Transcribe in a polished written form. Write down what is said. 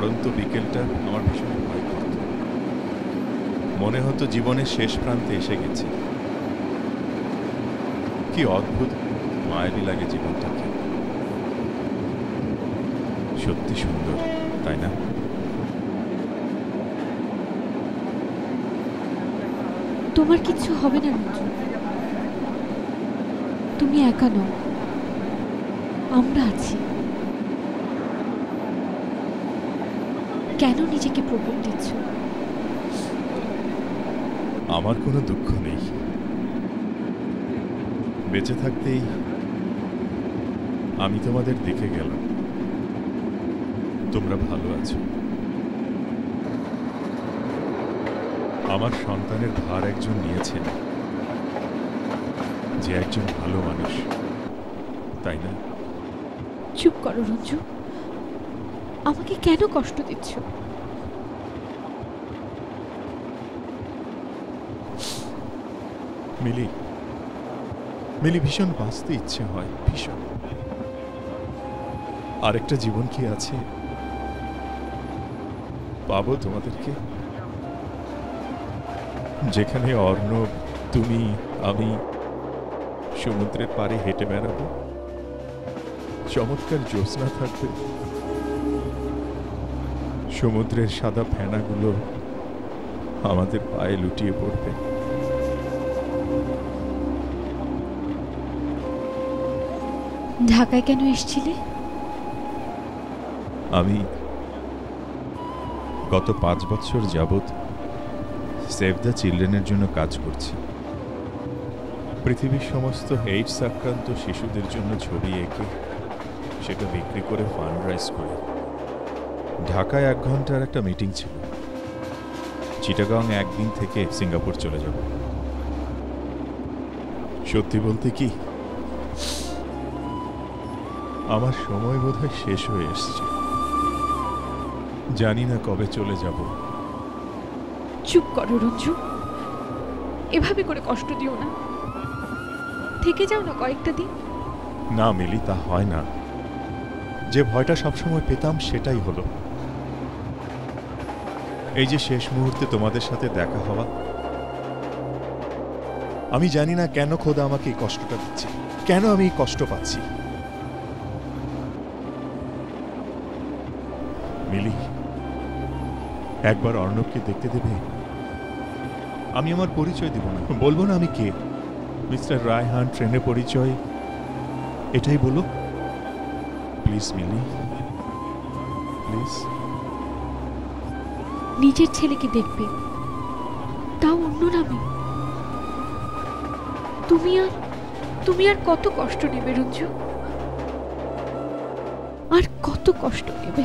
পড়ন্ত বিকেলটা আমার ভীষণ ভয় করত। মনে হতো জীবনের শেষ প্রান্তে এসে গেছি। কি অদ্ভুত মায়াবী লাগে জীবনটাকে। সত্যি সুন্দর, তাই না? তোমার কিছু হবে না রঞ্জু, তুমি একা নও, আমরা আছি। কেন নিজেকে প্রকোপ দিচ্ছ? আমার কোনো দুঃখ নেই। বেঁচে থাকতেই আমি তোমাদের দেখে গেলাম তোমরা ভালো আছো। আমার সন্তানের ভার একজন নিয়েছেন, যে একজন ভালো মানুষ, তাই না? চুপ করো রঞ্জু, আমাকে কেন কষ্ট দিচ্ছ? মিলি, মিলি, ভীষণ বাঁচতে ইচ্ছে হয়, ভীষণ। আরেকটা জীবন কি আছে? পাবো তোমাদেরকে, যেখানে অর্ণব, তুমি, আমি সমুদ্রের পাড়ে হেঁটে বেড়াবো, চমৎকার জ্যোৎস্না থাকবে, সমুদ্রের সাদা ফেনাগুলো আমাদের পায়ে লুটিয়ে পড়বে। ঢাকায় কেন এসেছিলে? আমি গত 5 বছর যাবৎ সেভ দ্য চিলড্রেনের জন্য কাজ করছি। পৃথিবীর সমস্ত এইডস আক্রান্ত শিশুদের জন্য ছবি এঁকে সেটা বিক্রি করে ফান্ড রাইজ করি। ঢাকায় 1 ঘন্টার একটা মিটিং ছিল। চিটাগাং একদিন থেকে সিঙ্গাপুর চলে যাব। সত্যি বলতে কি, আমার সময় বোধহয় শেষ হয়ে এসছে। জানি না কবে চলে যাব। চুপ করো রঞ্জু, এভাবে করে কষ্ট দিও না। থেকে যাও না কয়েকটা দিন। না মিলি, তা হয় না। যে ভয়টা সবসময় পেতাম সেটাই হলো। এই যে শেষ মুহূর্তে তোমাদের সাথে দেখা হওয়া, আমি জানি না কেন খোদা আমাকে এই কষ্টটা দিচ্ছে, কেন আমি এই কষ্ট পাচ্ছি। মিলি, একবার অর্ণবকে দেখতে দেবে? আমি আমার পরিচয় দিব না, বলবো না আমি কে। মিস্টার রায়হান, ট্রেনে পরিচয়, এটাই বলো প্লিজ মিলি, প্লিজ। নিজের ছেলেকে দেখবে, তাও অন্য নামে। তুমি আর কত কষ্ট নেবে রঞ্জু? আর কত কষ্ট নেবে?